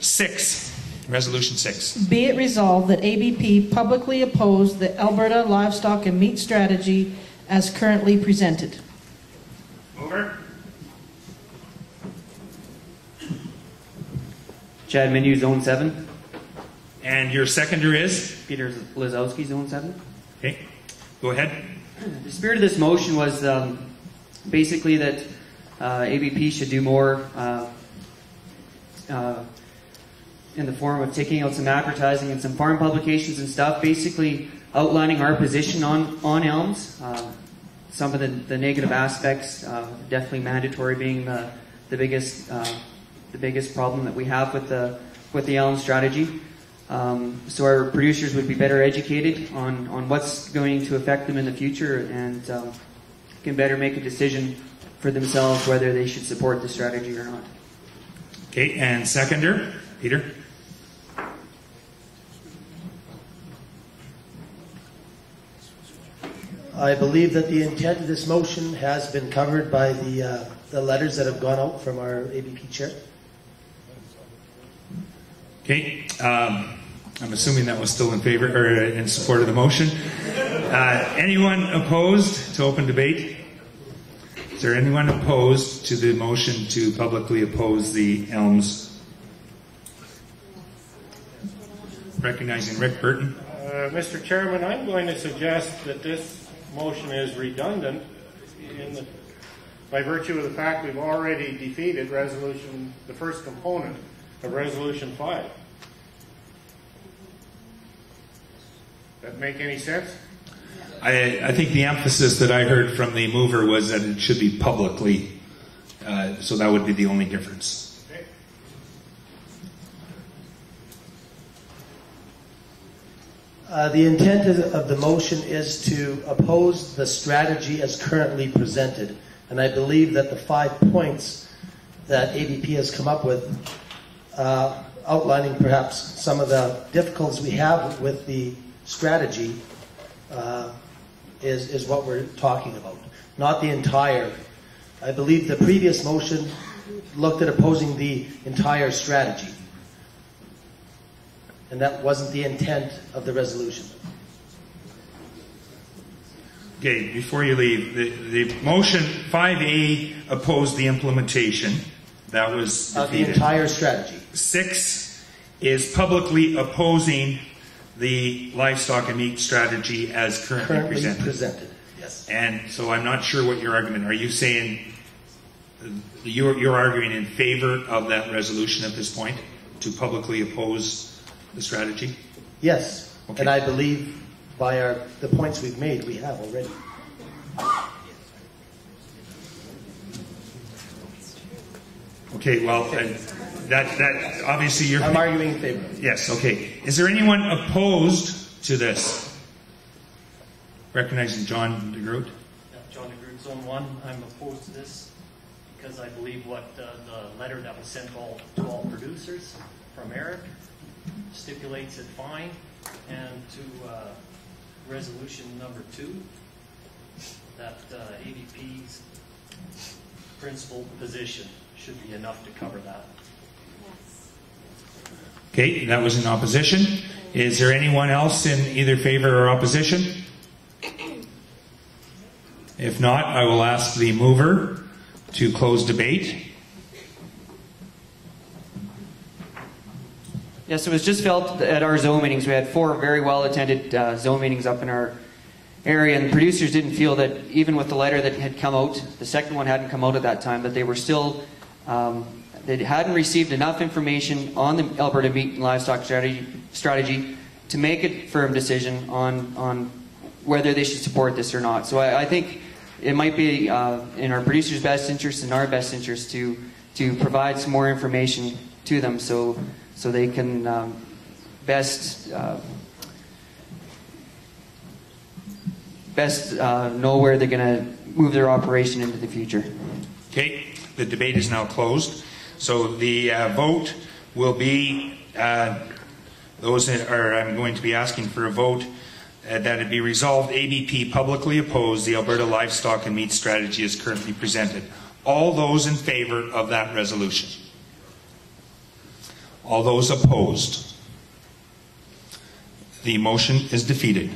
6. Resolution 6. Be it resolved that ABP publicly oppose the Alberta Livestock and Meat Strategy as currently presented. Mover. Chad Menu, Zone 7. And your seconder is? Peter Lazowski, Zone 7. Okay, go ahead. The spirit of this motion was basically that ABP should do more in the form of taking out some advertising and some farm publications and stuff, basically outlining our position on elms. Some of the negative aspects, definitely mandatory being the biggest problem that we have with the elm strategy. So our producers would be better educated on what's going to affect them in the future and can better make a decision for themselves whether they should support the strategy or not. Okay, and seconder, Peter. I believe that the intent of this motion has been covered by the letters that have gone out from our ABP chair. Okay, I'm assuming that was still in favor or in support of the motion. Anyone opposed to open debate? Is there anyone opposed to the motion to publicly oppose the elms? Recognizing Rick Burton. Mr. Chairman, I'm going to suggest that this motion is redundant by virtue of the fact we've already defeated the first component of Resolution 5. That make any sense? I think the emphasis that I heard from the mover was that it should be publicly, so that would be the only difference. Okay. The intent of the motion is to oppose the strategy as currently presented, and I believe that the 5 points that ABP has come up with, outlining perhaps some of the difficulties we have with the strategy, is what we're talking about, not the entire. I believe the previous motion looked at opposing the entire strategy, and that wasn't the intent of the resolution. Okay, before you leave, the motion 5A opposed the implementation. That was defeated. The entire strategy. 6 is publicly opposing the livestock and meat strategy as currently presented. Yes. And so I'm not sure what your argument. Are you saying you're arguing in favor of that resolution at this point to publicly oppose the strategy? Yes. Okay. And I believe by the points we've made, we have already. Okay, well, that obviously you're... I'm arguing in favor. Yes, okay. Is there anyone opposed to this? Recognizing John DeGroot. Yeah, John DeGroot, Zone 1. I'm opposed to this because I believe what the letter that was sent to all producers from Eric stipulates it fine, and to resolution number 2, that ABP's principal position should be enough to cover that. Okay, that was in opposition. Is there anyone else in either favor or opposition? If not, I will ask the mover to close debate. Yes, it was just felt at our zone meetings. We had 4 very well-attended zone meetings up in our area, and producers didn't feel that even with the letter that had come out, the second one hadn't come out at that time, that they were still, they hadn't received enough information on the Alberta meat and livestock strategy to make a firm decision on whether they should support this or not. So I think it might be in our producers' best interest and our best interest to provide some more information to them so they can best know where they're going to move their operation into the future. Okay, the debate is now closed. So the vote will be, I'm going to be asking for a vote that it be resolved ABP publicly oppose the Alberta livestock and meat strategy as currently presented. All those in favor of that resolution? All those opposed? The motion is defeated.